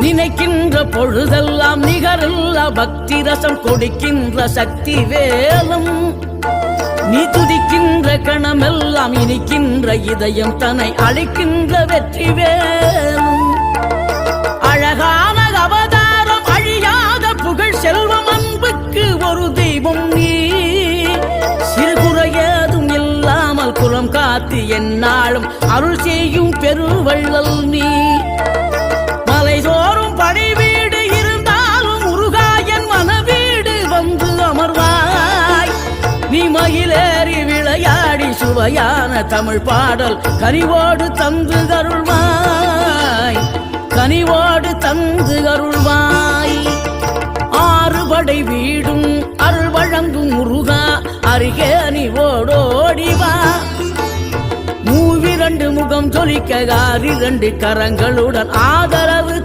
நினைக்கின்ற பொழுதெல்லாம் நிகரில்லா பக்தி ரசம் கொடுக்கின்ற சக்தி வேலும் நீ துதிக்கின்ற கணமெல்லாம் இனிக்கின்ற இதயம் தன்னை அழைக்கின்ற வெற்றி வேலும் அழகான அவதாரம் அழியாத புகழ் செல்வம் அன்புக்கு ஒரு தெய்வம் நீ சிறுகுறையதும் இல்லாமல் குலம் காத்து எந்நாளும் அருள் செய்யும் பெருவள்ளல் நீ மலைதோறும் படை வீடு இருந்தாலும் முருகாயன் மனவீடு வந்து அமர்வாய் நீ மயிலேறி விளையாடி சுவையான தமிழ் பாடல் கனிவோடு தந்து அருள்வாய் கனிவோடு தந்து அருள்வாய் ஆறுபடை வீடும் அருள் வழங்கும் முருகா அருகே நீ ஓடோடிவா மூவிரண்டு முகம் ஜொலிக்க 6 கரங்களுடன் ஆதரவு